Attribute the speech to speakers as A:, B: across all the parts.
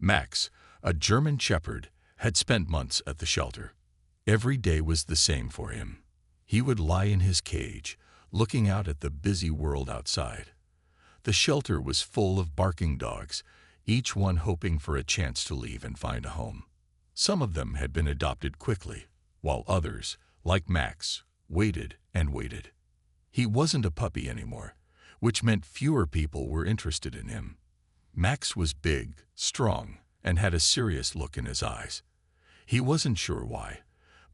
A: Max, a German shepherd, had spent months at the shelter. Every day was the same for him. He would lie in his cage, looking out at the busy world outside. The shelter was full of barking dogs, each one hoping for a chance to leave and find a home. Some of them had been adopted quickly, while others, like Max, waited and waited. He wasn't a puppy anymore, which meant fewer people were interested in him. Max was big, strong, and had a serious look in his eyes. He wasn't sure why,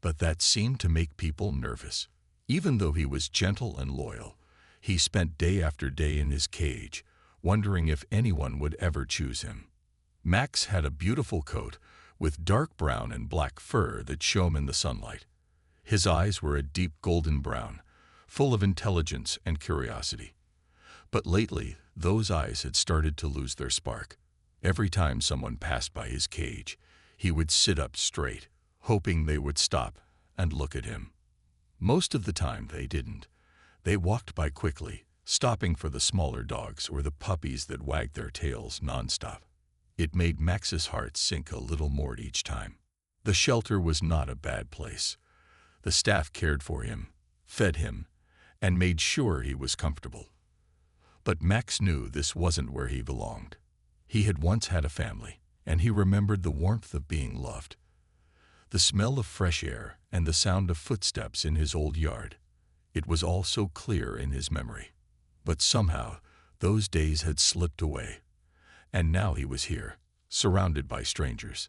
A: but that seemed to make people nervous. Even though he was gentle and loyal, he spent day after day in his cage, wondering if anyone would ever choose him. Max had a beautiful coat with dark brown and black fur that shone in the sunlight. His eyes were a deep golden brown, full of intelligence and curiosity. But lately, those eyes had started to lose their spark. Every time someone passed by his cage, he would sit up straight, hoping they would stop and look at him. Most of the time they didn't. They walked by quickly, stopping for the smaller dogs or the puppies that wagged their tails nonstop. It made Max's heart sink a little more each time. The shelter was not a bad place. The staff cared for him, fed him, and made sure he was comfortable. But Max knew this wasn't where he belonged. He had once had a family, and he remembered the warmth of being loved, the smell of fresh air, and the sound of footsteps in his old yard. It was all so clear in his memory. But somehow, those days had slipped away, and now he was here, surrounded by strangers.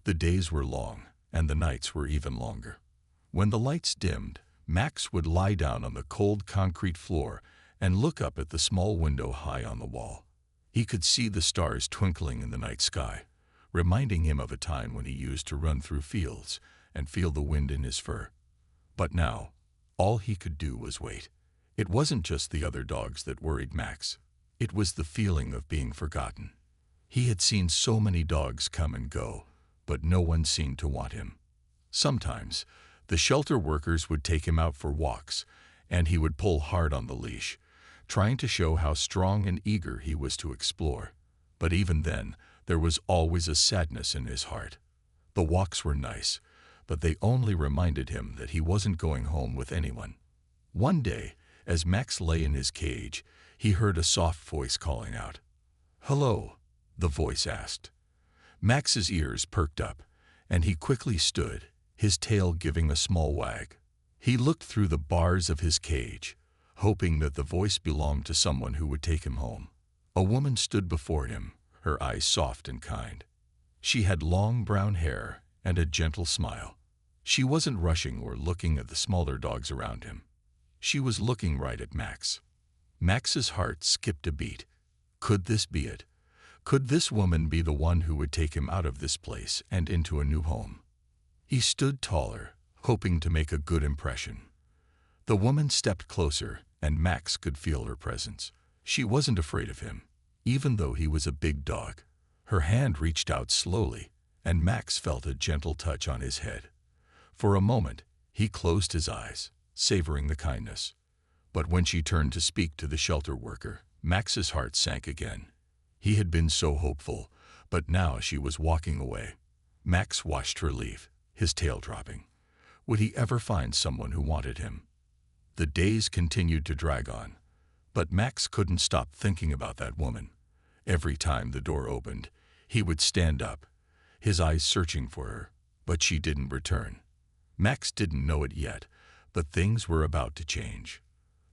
A: The days were long, and the nights were even longer. When the lights dimmed, Max would lie down on the cold concrete floor and look up at the small window high on the wall. He could see the stars twinkling in the night sky, reminding him of a time when he used to run through fields and feel the wind in his fur. But now, all he could do was wait. It wasn't just the other dogs that worried Max. It was the feeling of being forgotten. He had seen so many dogs come and go, but no one seemed to want him. Sometimes, the shelter workers would take him out for walks, and he would pull hard on the leash, trying to show how strong and eager he was to explore. But even then, there was always a sadness in his heart. The walks were nice, but they only reminded him that he wasn't going home with anyone. One day, as Max lay in his cage, he heard a soft voice calling out. "Hello," the voice asked. Max's ears perked up, and he quickly stood, his tail giving a small wag. He looked through the bars of his cage, hoping that the voice belonged to someone who would take him home. A woman stood before him, her eyes soft and kind. She had long brown hair and a gentle smile. She wasn't rushing or looking at the smaller dogs around him. She was looking right at Max. Max's heart skipped a beat. Could this be it? Could this woman be the one who would take him out of this place and into a new home? He stood taller, hoping to make a good impression. The woman stepped closer, and Max could feel her presence. She wasn't afraid of him, even though he was a big dog. Her hand reached out slowly, and Max felt a gentle touch on his head. For a moment, he closed his eyes, savoring the kindness. But when she turned to speak to the shelter worker, Max's heart sank again. He had been so hopeful, but now she was walking away. Max watched her leave, his tail dropping. Would he ever find someone who wanted him? The days continued to drag on, but Max couldn't stop thinking about that woman. Every time the door opened, he would stand up, his eyes searching for her, but she didn't return. Max didn't know it yet, but things were about to change.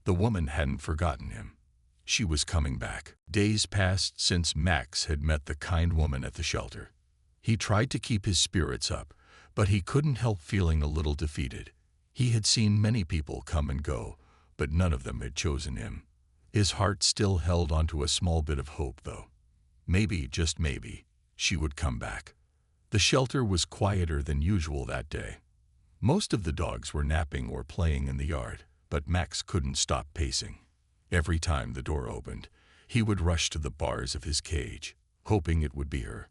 A: The woman hadn't forgotten him. She was coming back. Days passed since Max had met the kind woman at the shelter. He tried to keep his spirits up, but he couldn't help feeling a little defeated. He had seen many people come and go, but none of them had chosen him. His heart still held onto a small bit of hope, though. Maybe, just maybe, she would come back. The shelter was quieter than usual that day. Most of the dogs were napping or playing in the yard, but Max couldn't stop pacing. Every time the door opened, he would rush to the bars of his cage, hoping it would be her.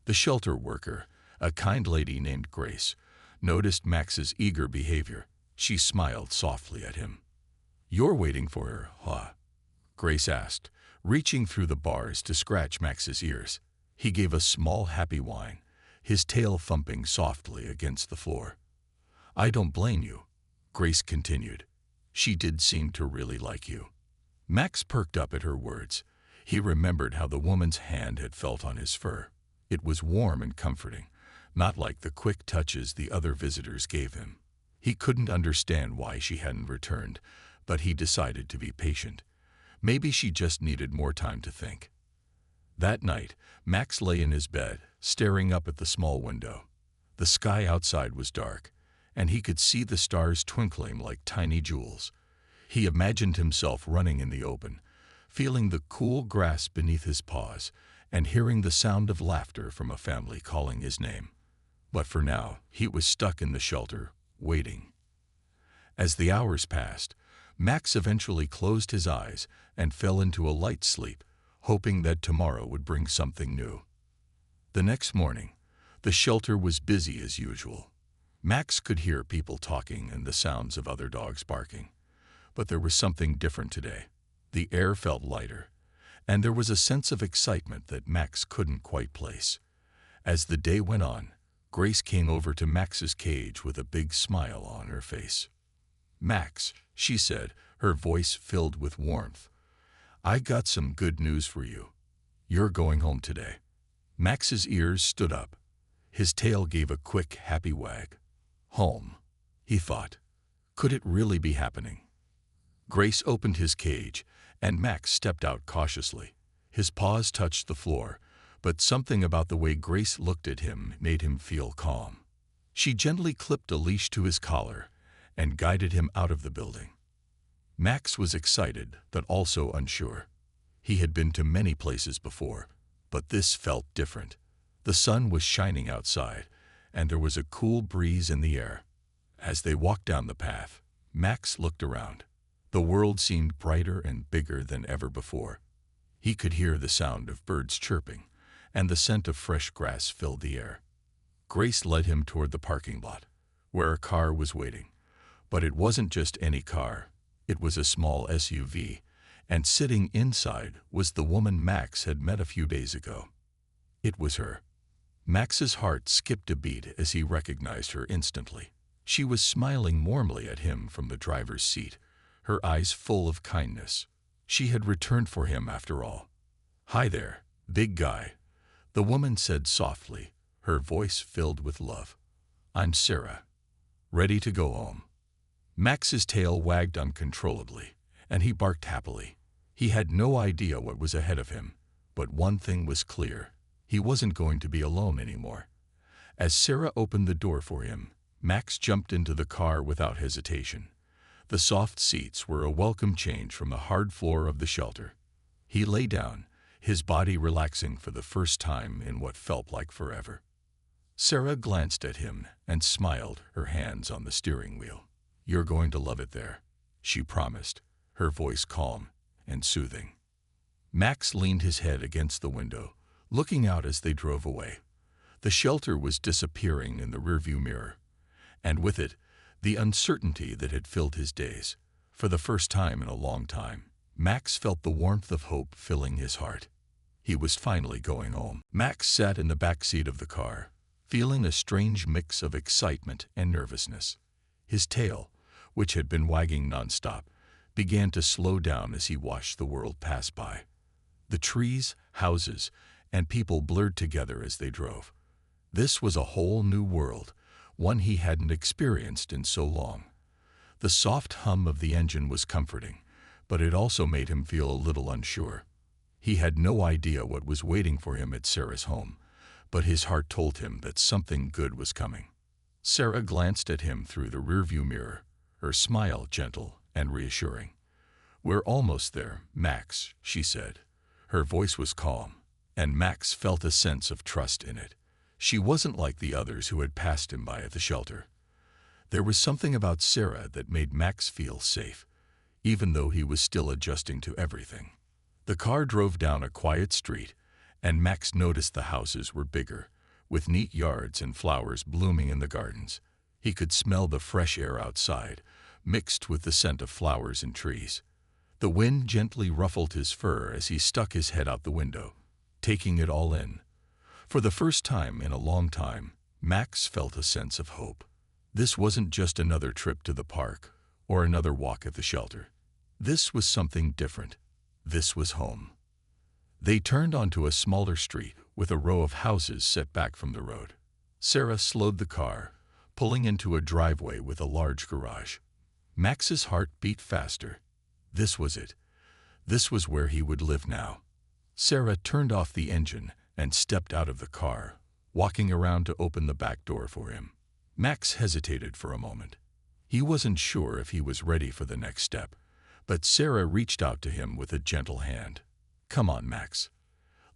A: The shelter worker, a kind lady named Grace, noticed Max's eager behavior. She smiled softly at him. "You're waiting for her, huh?" Grace asked, reaching through the bars to scratch Max's ears. He gave a small happy whine, his tail thumping softly against the floor. "I don't blame you," Grace continued. "She did seem to really like you." Max perked up at her words. He remembered how the woman's hand had felt on his fur. It was warm and comforting, not like the quick touches the other visitors gave him. He couldn't understand why she hadn't returned, but he decided to be patient. Maybe she just needed more time to think. That night, Max lay in his bed, staring up at the small window. The sky outside was dark, and he could see the stars twinkling like tiny jewels. He imagined himself running in the open, feeling the cool grass beneath his paws, and hearing the sound of laughter from a family calling his name. But for now, he was stuck in the shelter, waiting. As the hours passed, Max eventually closed his eyes and fell into a light sleep, hoping that tomorrow would bring something new. The next morning, the shelter was busy as usual. Max could hear people talking and the sounds of other dogs barking. But there was something different today. The air felt lighter, and there was a sense of excitement that Max couldn't quite place. As the day went on, Grace came over to Max's cage with a big smile on her face. "Max," she said, her voice filled with warmth, "I got some good news for you. You're going home today." Max's ears stood up. His tail gave a quick, happy wag. Home, he thought. Could it really be happening? Grace opened his cage, and Max stepped out cautiously. His paws touched the floor, but something about the way Grace looked at him made him feel calm. She gently clipped a leash to his collar and guided him out of the building. Max was excited, but also unsure. He had been to many places before, but this felt different. The sun was shining outside, and there was a cool breeze in the air. As they walked down the path, Max looked around. The world seemed brighter and bigger than ever before. He could hear the sound of birds chirping, and the scent of fresh grass filled the air. Grace led him toward the parking lot, where a car was waiting. But it wasn't just any car. It was a small SUV, and sitting inside was the woman Max had met a few days ago. It was her. Max's heart skipped a beat as he recognized her instantly. She was smiling warmly at him from the driver's seat, her eyes full of kindness. She had returned for him after all. "Hi there, big guy," the woman said softly, her voice filled with love. "I'm Sarah. Ready to go home." Max's tail wagged uncontrollably, and he barked happily. He had no idea what was ahead of him, but one thing was clear. He wasn't going to be alone anymore. As Sarah opened the door for him, Max jumped into the car without hesitation. The soft seats were a welcome change from the hard floor of the shelter. He lay down, his body relaxing for the first time in what felt like forever. Sarah glanced at him and smiled, her hands on the steering wheel. "You're going to love it there," she promised, her voice calm and soothing. Max leaned his head against the window, looking out as they drove away. The shelter was disappearing in the rearview mirror, and with it, the uncertainty that had filled his days. For the first time in a long time, Max felt the warmth of hope filling his heart. He was finally going home. Max sat in the back seat of the car, feeling a strange mix of excitement and nervousness. His tail, which had been wagging nonstop, began to slow down as he watched the world pass by. The trees, houses, and people blurred together as they drove. This was a whole new world, one he hadn't experienced in so long. The soft hum of the engine was comforting, but it also made him feel a little unsure. He had no idea what was waiting for him at Sarah's home, but his heart told him that something good was coming. Sarah glanced at him through the rearview mirror, her smile gentle and reassuring. "We're almost there, Max," she said. Her voice was calm, and Max felt a sense of trust in it. She wasn't like the others who had passed him by at the shelter. There was something about Sarah that made Max feel safe, even though he was still adjusting to everything. The car drove down a quiet street, and Max noticed the houses were bigger, with neat yards and flowers blooming in the gardens. He could smell the fresh air outside, mixed with the scent of flowers and trees. The wind gently ruffled his fur as he stuck his head out the window, taking it all in. For the first time in a long time, Max felt a sense of hope. This wasn't just another trip to the park or another walk at the shelter. This was something different. This was home. They turned onto a smaller street with a row of houses set back from the road. Sarah slowed the car, pulling into a driveway with a large garage. Max's heart beat faster. This was it. This was where he would live now. Sarah turned off the engine and stepped out of the car, walking around to open the back door for him. Max hesitated for a moment. He wasn't sure if he was ready for the next step, but Sarah reached out to him with a gentle hand. "Come on, Max.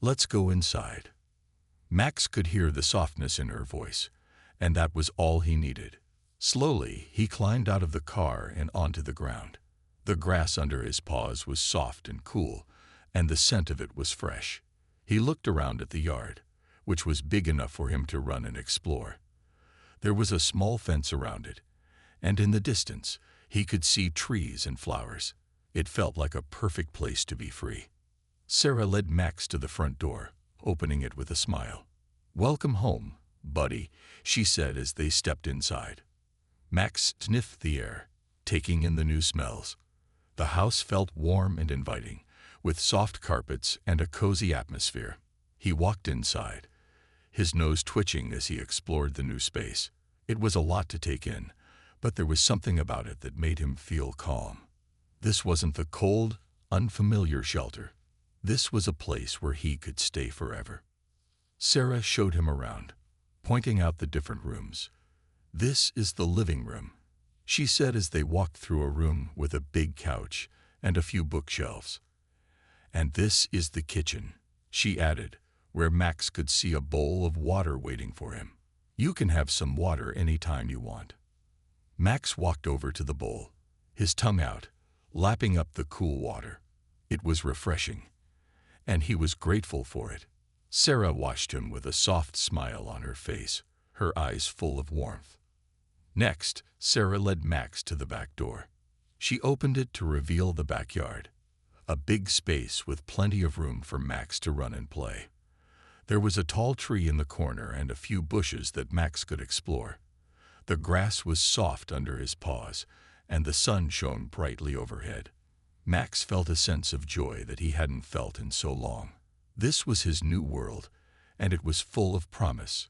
A: Let's go inside." Max could hear the softness in her voice, and that was all he needed. Slowly, he climbed out of the car and onto the ground. The grass under his paws was soft and cool, and the scent of it was fresh. He looked around at the yard, which was big enough for him to run and explore. There was a small fence around it, and in the distance, he could see trees and flowers. It felt like a perfect place to be free. Sarah led Max to the front door, opening it with a smile. "Welcome home, buddy," she said as they stepped inside. Max sniffed the air, taking in the new smells. The house felt warm and inviting, with soft carpets and a cozy atmosphere. He walked inside, his nose twitching as he explored the new space. It was a lot to take in, but there was something about it that made him feel calm. This wasn't the cold, unfamiliar shelter. This was a place where he could stay forever. Sarah showed him around, pointing out the different rooms. "This is the living room," she said as they walked through a room with a big couch and a few bookshelves. "And this is the kitchen," she added, where Max could see a bowl of water waiting for him. "You can have some water any time you want." Max walked over to the bowl, his tongue out, lapping up the cool water. It was refreshing, and he was grateful for it. Sarah watched him with a soft smile on her face, her eyes full of warmth. Next, Sarah led Max to the back door. She opened it to reveal the backyard, a big space with plenty of room for Max to run and play. There was a tall tree in the corner and a few bushes that Max could explore. The grass was soft under his paws, and the sun shone brightly overhead. Max felt a sense of joy that he hadn't felt in so long. This was his new world, and it was full of promise.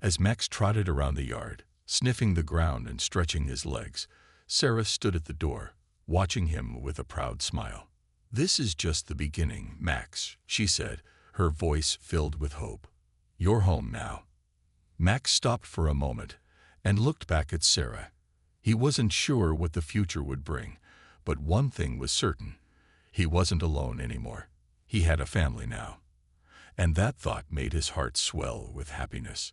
A: As Max trotted around the yard, sniffing the ground and stretching his legs, Sarah stood at the door, watching him with a proud smile. "This is just the beginning, Max," she said, her voice filled with hope. "You're home now." Max stopped for a moment and looked back at Sarah. He wasn't sure what the future would bring, but one thing was certain. He wasn't alone anymore. He had a family now. And that thought made his heart swell with happiness.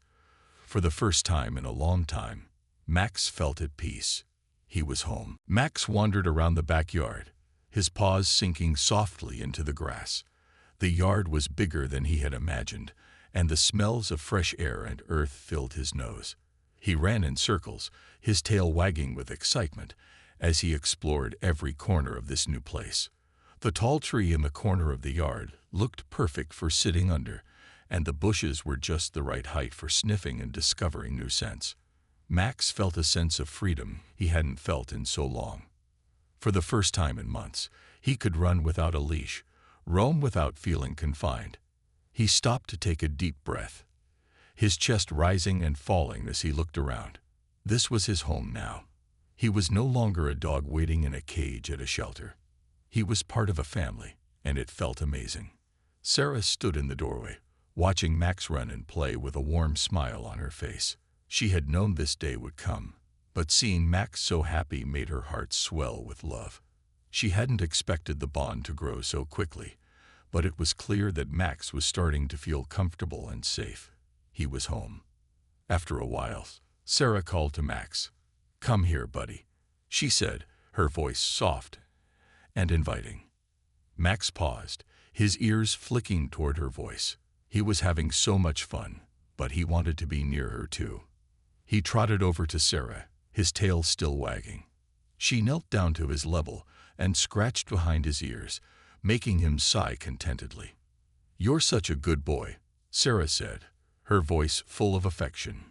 A: For the first time in a long time, Max felt at peace. He was home. Max wandered around the backyard, his paws sinking softly into the grass. The yard was bigger than he had imagined, and the smells of fresh air and earth filled his nose. He ran in circles, his tail wagging with excitement, as he explored every corner of this new place. The tall tree in the corner of the yard looked perfect for sitting under, and the bushes were just the right height for sniffing and discovering new scents. Max felt a sense of freedom he hadn't felt in so long. For the first time in months, he could run without a leash, roam without feeling confined. He stopped to take a deep breath, his chest rising and falling as he looked around. This was his home now. He was no longer a dog waiting in a cage at a shelter. He was part of a family, and it felt amazing. Sarah stood in the doorway, watching Max run and play with a warm smile on her face. She had known this day would come, but seeing Max so happy made her heart swell with love. She hadn't expected the bond to grow so quickly, but it was clear that Max was starting to feel comfortable and safe. He was home. After a while, Sarah called to Max. "Come here, buddy," she said, her voice soft and inviting. Max paused, his ears flicking toward her voice. He was having so much fun, but he wanted to be near her too. He trotted over to Sarah, his tail still wagging. She knelt down to his level and scratched behind his ears, making him sigh contentedly. "You're such a good boy," Sarah said, her voice full of affection.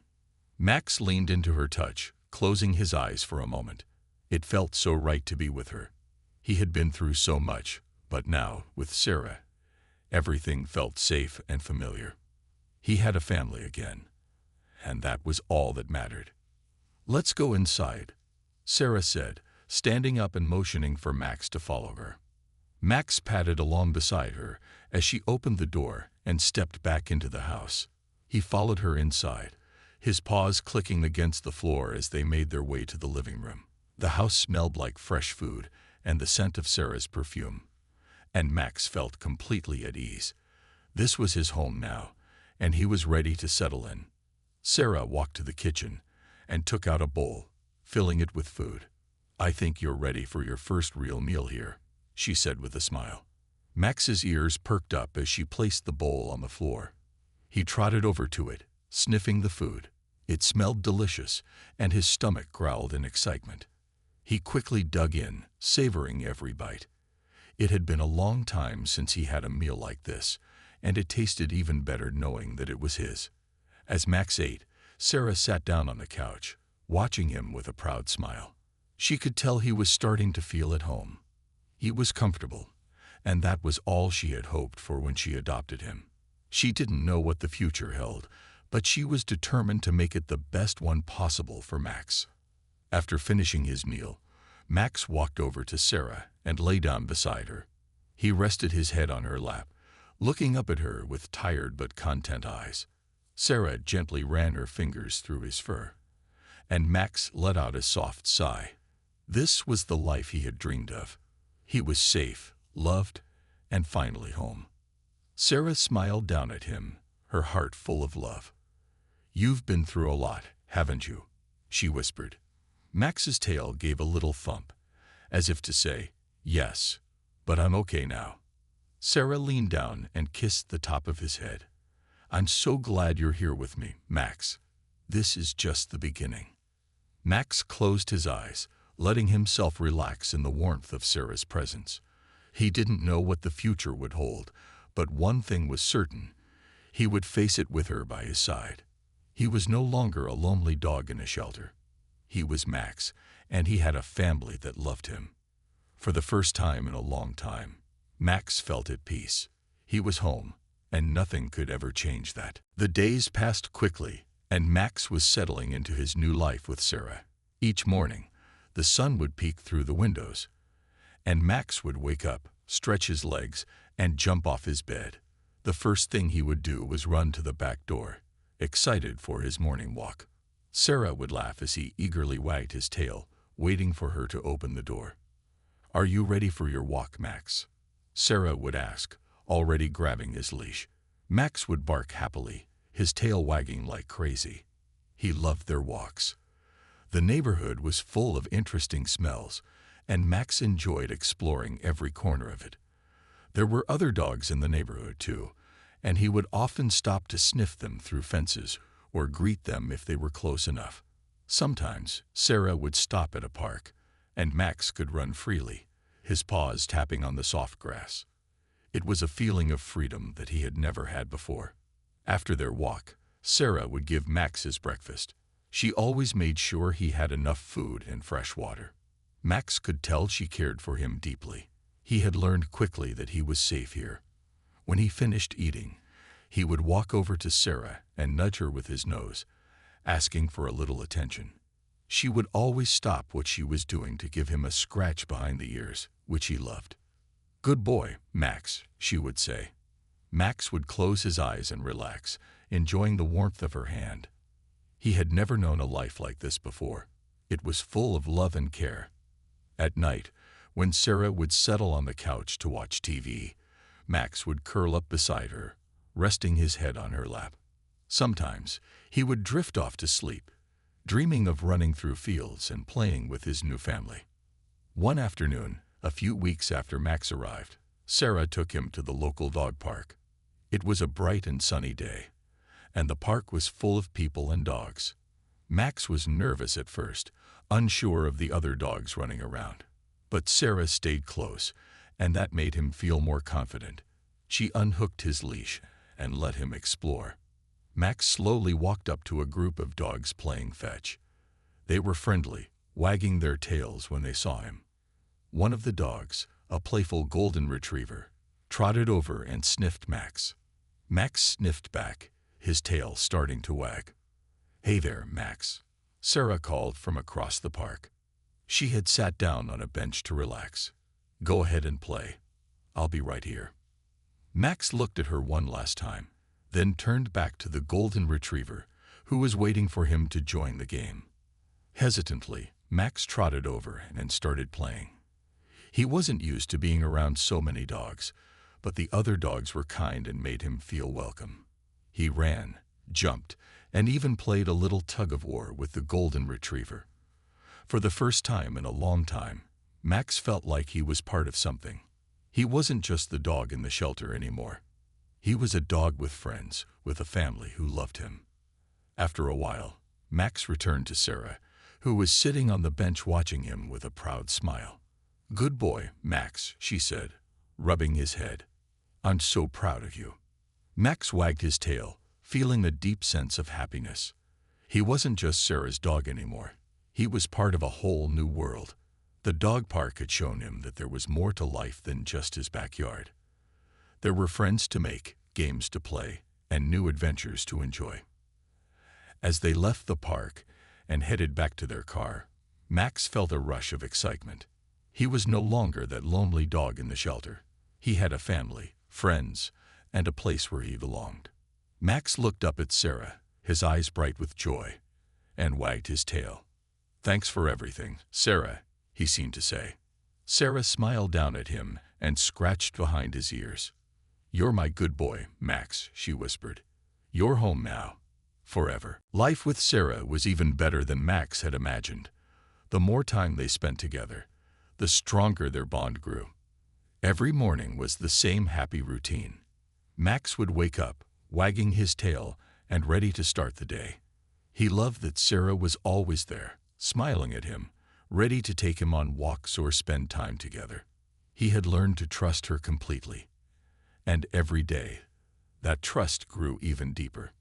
A: Max leaned into her touch, closing his eyes for a moment. It felt so right to be with her. He had been through so much, but now, with Sarah, everything felt safe and familiar. He had a family again, and that was all that mattered. "Let's go inside," Sarah said, standing up and motioning for Max to follow her. Max padded along beside her as she opened the door and stepped back into the house. He followed her inside, his paws clicking against the floor as they made their way to the living room. The house smelled like fresh food and the scent of Sarah's perfume, and Max felt completely at ease. This was his home now, and he was ready to settle in. Sarah walked to the kitchen and took out a bowl, filling it with food. "I think you're ready for your first real meal here," she said with a smile. Max's ears perked up as she placed the bowl on the floor. He trotted over to it, sniffing the food. It smelled delicious, and his stomach growled in excitement. He quickly dug in, savoring every bite. It had been a long time since he had a meal like this, and it tasted even better knowing that it was his. As Max ate, Sarah sat down on the couch, watching him with a proud smile. She could tell he was starting to feel at home. He was comfortable, and that was all she had hoped for when she adopted him. She didn't know what the future held, but she was determined to make it the best one possible for Max. After finishing his meal, Max walked over to Sarah and lay down beside her. He rested his head on her lap, looking up at her with tired but content eyes. Sarah gently ran her fingers through his fur, and Max let out a soft sigh. This was the life he had dreamed of. He was safe, loved, and finally home. Sarah smiled down at him, her heart full of love. "You've been through a lot, haven't you?" she whispered. Max's tail gave a little thump, as if to say, "Yes, but I'm okay now." Sarah leaned down and kissed the top of his head. "I'm so glad you're here with me, Max. This is just the beginning." Max closed his eyes, letting himself relax in the warmth of Sarah's presence. He didn't know what the future would hold, but one thing was certain: he would face it with her by his side. He was no longer a lonely dog in a shelter. He was Max, and he had a family that loved him. For the first time in a long time, Max felt at peace. He was home, and nothing could ever change that. The days passed quickly, and Max was settling into his new life with Sarah. Each morning, the sun would peek through the windows, and Max would wake up, stretch his legs, and jump off his bed. The first thing he would do was run to the back door, excited for his morning walk. Sarah would laugh as he eagerly wagged his tail, waiting for her to open the door. "Are you ready for your walk, Max?" Sarah would ask, already grabbing his leash. Max would bark happily, his tail wagging like crazy. He loved their walks. The neighborhood was full of interesting smells, and Max enjoyed exploring every corner of it. There were other dogs in the neighborhood, too, and he would often stop to sniff them through fences or greet them if they were close enough. Sometimes Sarah would stop at a park, and Max could run freely, his paws tapping on the soft grass. It was a feeling of freedom that he had never had before. After their walk, Sarah would give Max his breakfast. She always made sure he had enough food and fresh water. Max could tell she cared for him deeply. He had learned quickly that he was safe here. When he finished eating, he would walk over to Sarah and nudge her with his nose, asking for a little attention. She would always stop what she was doing to give him a scratch behind the ears, which he loved. "Good boy, Max," she would say. Max would close his eyes and relax, enjoying the warmth of her hand. He had never known a life like this before. It was full of love and care. At night, when Sarah would settle on the couch to watch TV, Max would curl up beside her, resting his head on her lap. Sometimes he would drift off to sleep, dreaming of running through fields and playing with his new family. One afternoon, a few weeks after Max arrived, Sarah took him to the local dog park. It was a bright and sunny day, and the park was full of people and dogs. Max was nervous at first, unsure of the other dogs running around. But Sarah stayed close, and that made him feel more confident. She unhooked his leash and let him explore. Max slowly walked up to a group of dogs playing fetch. They were friendly, wagging their tails when they saw him. One of the dogs, a playful golden retriever, trotted over and sniffed Max. Max sniffed back, his tail starting to wag. "Hey there, Max," Sarah called from across the park. She had sat down on a bench to relax. "Go ahead and play. I'll be right here." Max looked at her one last time, then turned back to the golden retriever, who was waiting for him to join the game. Hesitantly, Max trotted over and started playing. He wasn't used to being around so many dogs, but the other dogs were kind and made him feel welcome. He ran, jumped, and even played a little tug-of-war with the golden retriever. For the first time in a long time, Max felt like he was part of something. He wasn't just the dog in the shelter anymore. He was a dog with friends, with a family who loved him. After a while, Max returned to Sarah, who was sitting on the bench watching him with a proud smile. "Good boy, Max," she said, rubbing his head. "I'm so proud of you." Max wagged his tail, feeling a deep sense of happiness. He wasn't just Sarah's dog anymore. He was part of a whole new world. The dog park had shown him that there was more to life than just his backyard. There were friends to make, games to play, and new adventures to enjoy. As they left the park and headed back to their car, Max felt a rush of excitement. He was no longer that lonely dog in the shelter. He had a family, friends, and a place where he belonged. Max looked up at Sarah, his eyes bright with joy, and wagged his tail. "Thanks for everything, Sarah," he seemed to say. Sarah smiled down at him and scratched behind his ears. "You're my good boy, Max," she whispered. "You're home now, forever." Life with Sarah was even better than Max had imagined. The more time they spent together, the stronger their bond grew. Every morning was the same happy routine. Max would wake up, wagging his tail and ready to start the day. He loved that Sarah was always there, smiling at him, ready to take him on walks or spend time together. He had learned to trust her completely. And every day, that trust grew even deeper.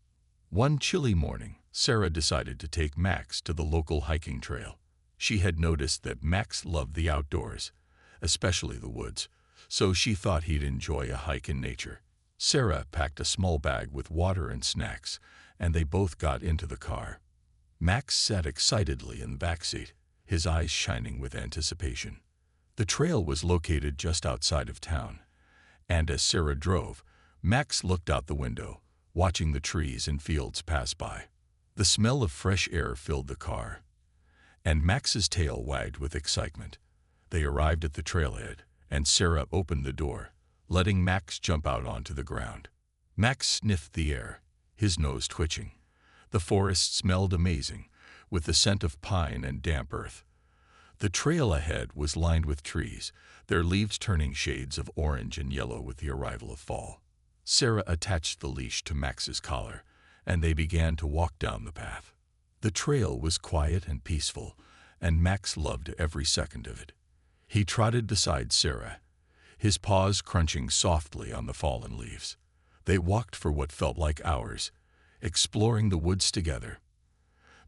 A: One chilly morning, Sarah decided to take Max to the local hiking trail. She had noticed that Max loved the outdoors, especially the woods, so she thought he'd enjoy a hike in nature. Sarah packed a small bag with water and snacks, and they both got into the car. Max sat excitedly in the backseat, his eyes shining with anticipation. The trail was located just outside of town, and as Sarah drove, Max looked out the window, watching the trees and fields pass by. The smell of fresh air filled the car, and Max's tail wagged with excitement. They arrived at the trailhead, and Sarah opened the door, letting Max jump out onto the ground. Max sniffed the air, his nose twitching. The forest smelled amazing, with the scent of pine and damp earth. The trail ahead was lined with trees, their leaves turning shades of orange and yellow with the arrival of fall. Sarah attached the leash to Max's collar, and they began to walk down the path. The trail was quiet and peaceful, and Max loved every second of it. He trotted beside Sarah, his paws crunching softly on the fallen leaves. They walked for what felt like hours, exploring the woods together.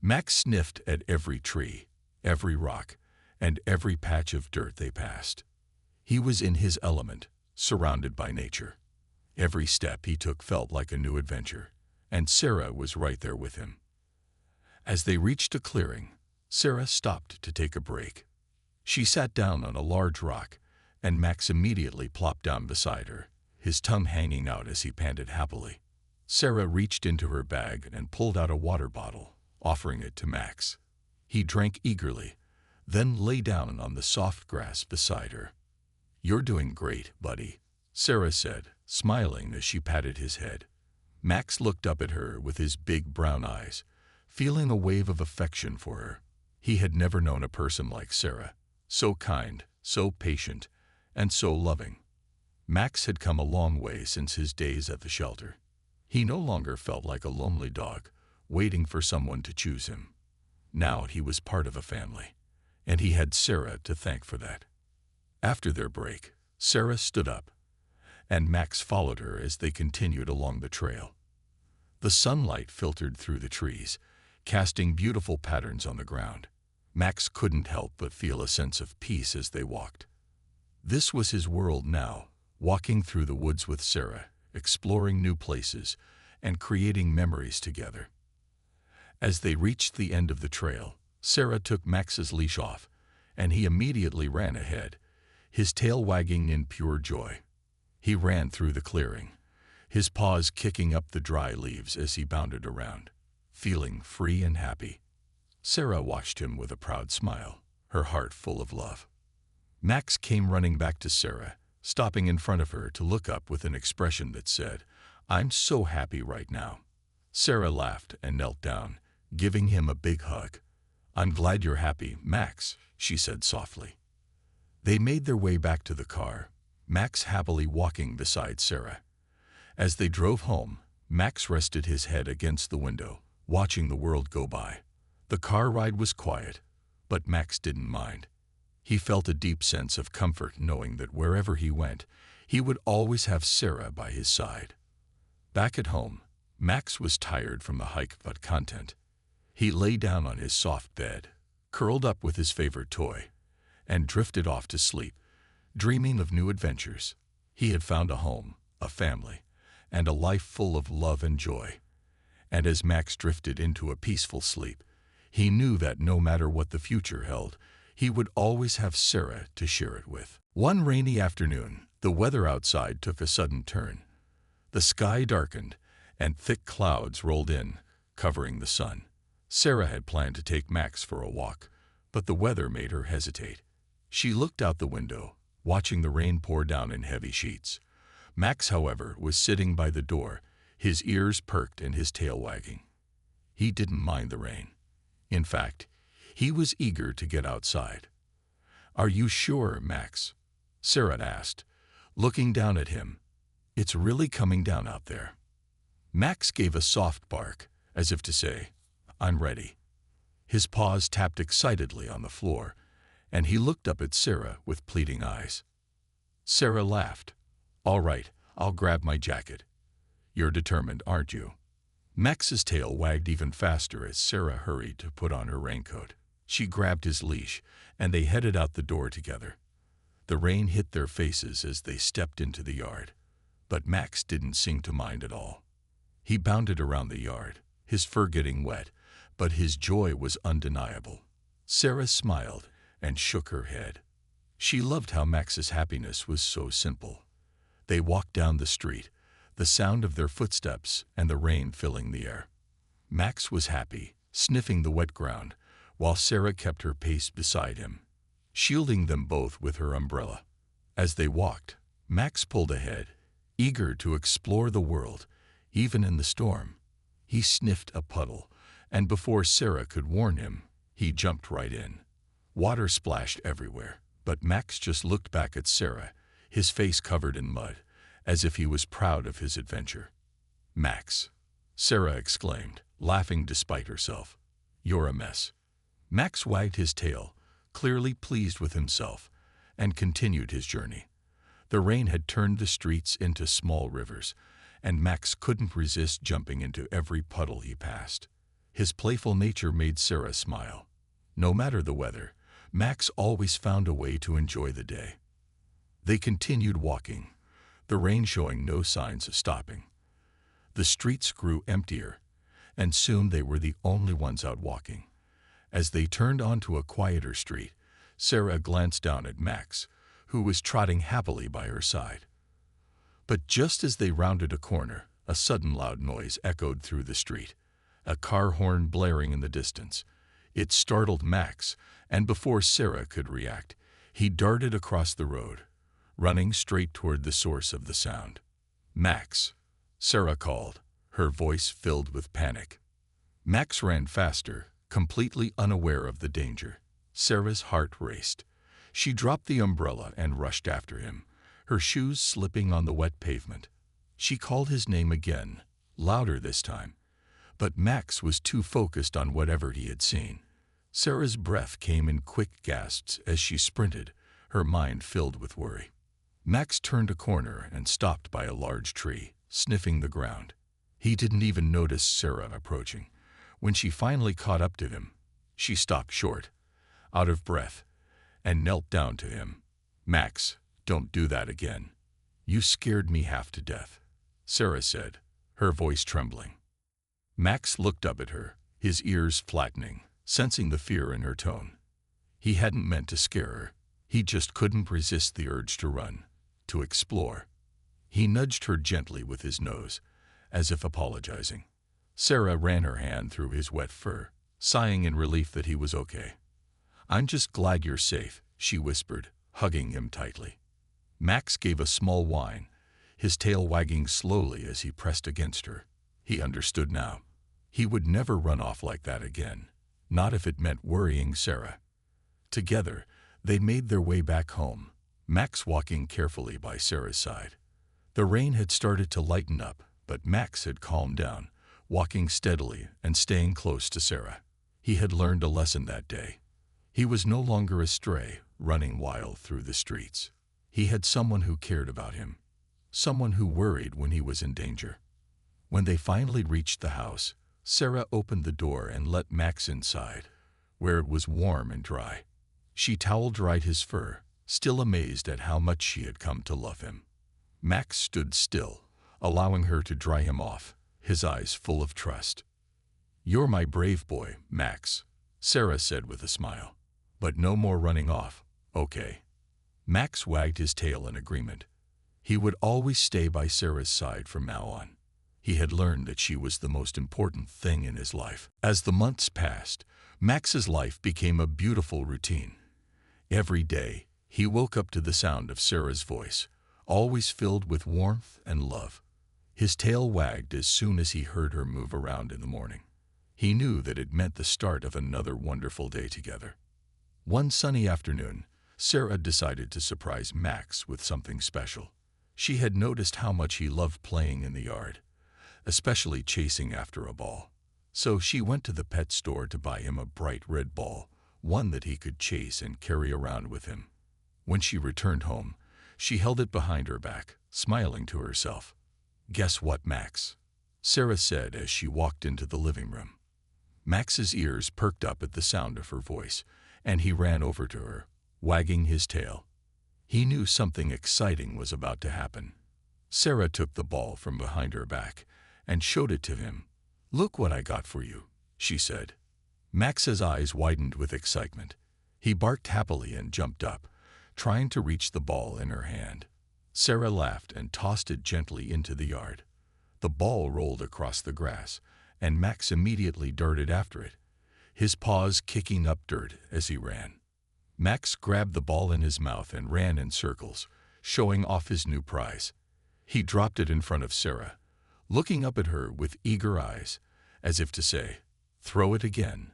A: Max sniffed at every tree, every rock, and every patch of dirt they passed. He was in his element, surrounded by nature. Every step he took felt like a new adventure, and Sarah was right there with him. As they reached a clearing, Sarah stopped to take a break. She sat down on a large rock, and Max immediately plopped down beside her, his tongue hanging out as he panted happily. Sarah reached into her bag and pulled out a water bottle, offering it to Max. He drank eagerly, then lay down on the soft grass beside her. "You're doing great, buddy," Sarah said, smiling as she patted his head. Max looked up at her with his big brown eyes, feeling a wave of affection for her. He had never known a person like Sarah, so kind, so patient, and so loving. Max had come a long way since his days at the shelter. He no longer felt like a lonely dog, waiting for someone to choose him. Now he was part of a family, and he had Sarah to thank for that. After their break, Sarah stood up, and Max followed her as they continued along the trail. The sunlight filtered through the trees, casting beautiful patterns on the ground. Max couldn't help but feel a sense of peace as they walked. This was his world now, walking through the woods with Sarah, exploring new places, and creating memories together. As they reached the end of the trail, Sarah took Max's leash off, and he immediately ran ahead, his tail wagging in pure joy. He ran through the clearing, his paws kicking up the dry leaves as he bounded around, feeling free and happy. Sarah watched him with a proud smile, her heart full of love. Max came running back to Sarah, stopping in front of her to look up with an expression that said, "I'm so happy right now." Sarah laughed and knelt down, giving him a big hug. "I'm glad you're happy, Max," she said softly. They made their way back to the car, Max happily walking beside Sarah. As they drove home, Max rested his head against the window, watching the world go by. The car ride was quiet, but Max didn't mind. He felt a deep sense of comfort knowing that wherever he went, he would always have Sarah by his side. Back at home, Max was tired from the hike but content. He lay down on his soft bed, curled up with his favorite toy, and drifted off to sleep, dreaming of new adventures. He had found a home, a family, and a life full of love and joy. And as Max drifted into a peaceful sleep, he knew that no matter what the future held, he would always have Sarah to share it with. One rainy afternoon, the weather outside took a sudden turn. The sky darkened, and thick clouds rolled in, covering the sun. Sarah had planned to take Max for a walk, but the weather made her hesitate. She looked out the window, watching the rain pour down in heavy sheets. Max, however, was sitting by the door, his ears perked and his tail wagging. He didn't mind the rain. In fact, he was eager to get outside. "Are you sure, Max?" Sarah asked, looking down at him. "It's really coming down out there." Max gave a soft bark, as if to say, "I'm ready." His paws tapped excitedly on the floor, and he looked up at Sarah with pleading eyes. Sarah laughed. "All right, I'll grab my jacket. You're determined, aren't you?" Max's tail wagged even faster as Sarah hurried to put on her raincoat. She grabbed his leash, and they headed out the door together. The rain hit their faces as they stepped into the yard, but Max didn't seem to mind at all. He bounded around the yard, his fur getting wet, but his joy was undeniable. Sarah smiled and shook her head. She loved how Max's happiness was so simple. They walked down the street, the sound of their footsteps and the rain filling the air. Max was happy, sniffing the wet ground, while Sarah kept her pace beside him, shielding them both with her umbrella. As they walked, Max pulled ahead, eager to explore the world, even in the storm. He sniffed a puddle, and before Sarah could warn him, he jumped right in. Water splashed everywhere, but Max just looked back at Sarah, his face covered in mud, as if he was proud of his adventure. "Max," Sarah exclaimed, laughing despite herself. "You're a mess." Max wagged his tail, clearly pleased with himself, and continued his journey. The rain had turned the streets into small rivers, and Max couldn't resist jumping into every puddle he passed. His playful nature made Sarah smile. No matter the weather, Max always found a way to enjoy the day. They continued walking, the rain showing no signs of stopping. The streets grew emptier, and soon they were the only ones out walking. As they turned onto a quieter street, Sarah glanced down at Max, who was trotting happily by her side. But just as they rounded a corner, a sudden loud noise echoed through the street, a car horn blaring in the distance. It startled Max, and before Sarah could react, he darted across the road, running straight toward the source of the sound. "Max," Sarah called, her voice filled with panic. Max ran faster, completely unaware of the danger. Sarah's heart raced. She dropped the umbrella and rushed after him, her shoes slipping on the wet pavement. She called his name again, louder this time, but Max was too focused on whatever he had seen. Sarah's breath came in quick gasps as she sprinted, her mind filled with worry. Max turned a corner and stopped by a large tree, sniffing the ground. He didn't even notice Sarah approaching. When she finally caught up to him, she stopped short, out of breath, and knelt down to him. "Max, don't do that again. You scared me half to death," Sarah said, her voice trembling. Max looked up at her, his ears flattening, sensing the fear in her tone. He hadn't meant to scare her. He just couldn't resist the urge to run, to explore. He nudged her gently with his nose, as if apologizing. Sarah ran her hand through his wet fur, sighing in relief that he was okay. "I'm just glad you're safe," she whispered, hugging him tightly. Max gave a small whine, his tail wagging slowly as he pressed against her. He understood now. He would never run off like that again, not if it meant worrying Sarah. Together, they made their way back home, Max walking carefully by Sarah's side. The rain had started to lighten up, but Max had calmed down, walking steadily and staying close to Sarah. He had learned a lesson that day. He was no longer a stray, running wild through the streets. He had someone who cared about him, someone who worried when he was in danger. When they finally reached the house, Sarah opened the door and let Max inside, where it was warm and dry. She towel-dried his fur, still amazed at how much she had come to love him. Max stood still, allowing her to dry him off, his eyes full of trust. "You're my brave boy, Max," Sarah said with a smile. "But no more running off, okay?" Max wagged his tail in agreement. He would always stay by Sarah's side from now on. He had learned that she was the most important thing in his life. As the months passed, Max's life became a beautiful routine. Every day, he woke up to the sound of Sarah's voice, always filled with warmth and love. His tail wagged as soon as he heard her move around in the morning. He knew that it meant the start of another wonderful day together. One sunny afternoon, Sarah decided to surprise Max with something special. She had noticed how much he loved playing in the yard, especially chasing after a ball. So she went to the pet store to buy him a bright red ball, one that he could chase and carry around with him. When she returned home, she held it behind her back, smiling to herself. "Guess what, Max?" Sarah said as she walked into the living room. Max's ears perked up at the sound of her voice, and he ran over to her, wagging his tail. He knew something exciting was about to happen. Sarah took the ball from behind her back and showed it to him. "Look what I got for you," she said. Max's eyes widened with excitement. He barked happily and jumped up, trying to reach the ball in her hand. Sarah laughed and tossed it gently into the yard. The ball rolled across the grass, and Max immediately darted after it, his paws kicking up dirt as he ran. Max grabbed the ball in his mouth and ran in circles, showing off his new prize. He dropped it in front of Sarah, looking up at her with eager eyes, as if to say, "Throw it again."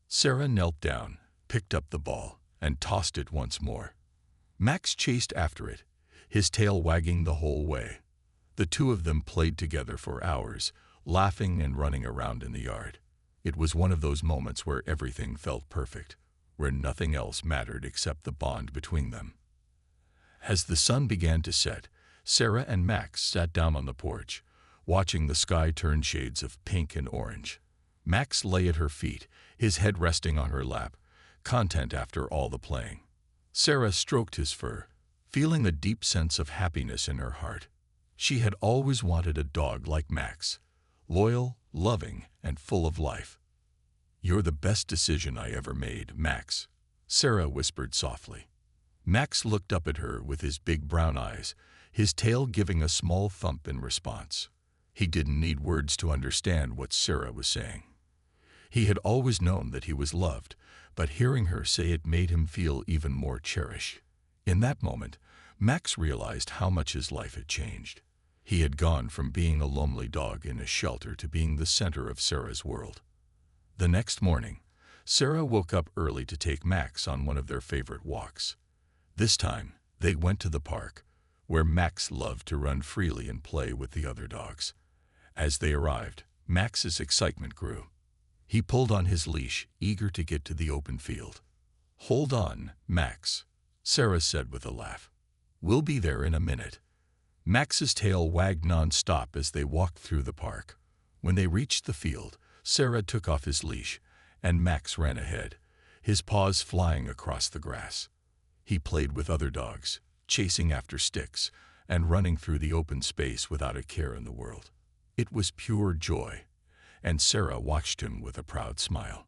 A: Sarah knelt down, picked up the ball, and tossed it once more. Max chased after it, his tail wagging the whole way. The two of them played together for hours, laughing and running around in the yard. It was one of those moments where everything felt perfect, where nothing else mattered except the bond between them. As the sun began to set, Sarah and Max sat down on the porch, watching the sky turn shades of pink and orange. Max lay at her feet, his head resting on her lap, content after all the playing. Sarah stroked his fur, feeling a deep sense of happiness in her heart. She had always wanted a dog like Max, loyal, loving, and full of life. "You're the best decision I ever made, Max," Sarah whispered softly. Max looked up at her with his big brown eyes, his tail giving a small thump in response. He didn't need words to understand what Sarah was saying. He had always known that he was loved, but hearing her say it made him feel even more cherished. In that moment, Max realized how much his life had changed. He had gone from being a lonely dog in a shelter to being the center of Sarah's world. The next morning, Sarah woke up early to take Max on one of their favorite walks. This time, they went to the park, where Max loved to run freely and play with the other dogs. As they arrived, Max's excitement grew. He pulled on his leash, eager to get to the open field. "Hold on, Max," Sarah said with a laugh. "We'll be there in a minute." Max's tail wagged non-stop as they walked through the park. When they reached the field, Sarah took off his leash, and Max ran ahead, his paws flying across the grass. He played with other dogs, chasing after sticks, and running through the open space without a care in the world. It was pure joy, and Sarah watched him with a proud smile.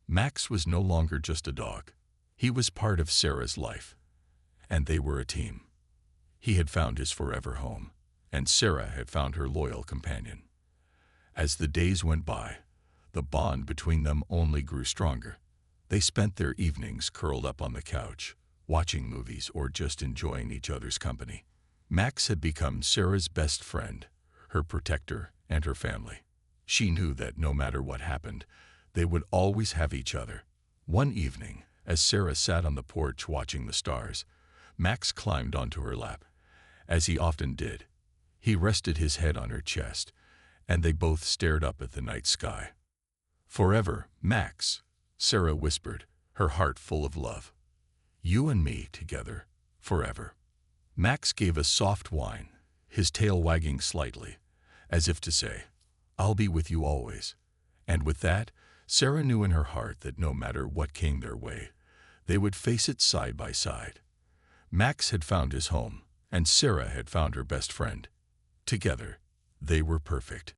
A: Max was no longer just a dog. He was part of Sarah's life, and they were a team. He had found his forever home, and Sarah had found her loyal companion. As the days went by, the bond between them only grew stronger. They spent their evenings curled up on the couch, watching movies or just enjoying each other's company. Max had become Sarah's best friend, her protector, and her family. She knew that no matter what happened, they would always have each other. One evening, as Sarah sat on the porch watching the stars, Max climbed onto her lap. As he often did, he rested his head on her chest, and they both stared up at the night sky. "Forever, Max," Sarah whispered, her heart full of love. "You and me together, forever." Max gave a soft whine, his tail wagging slightly, as if to say, "I'll be with you always." And with that, Sarah knew in her heart that no matter what came their way, they would face it side by side. Max had found his home, and Sarah had found her best friend. Together, they were perfect.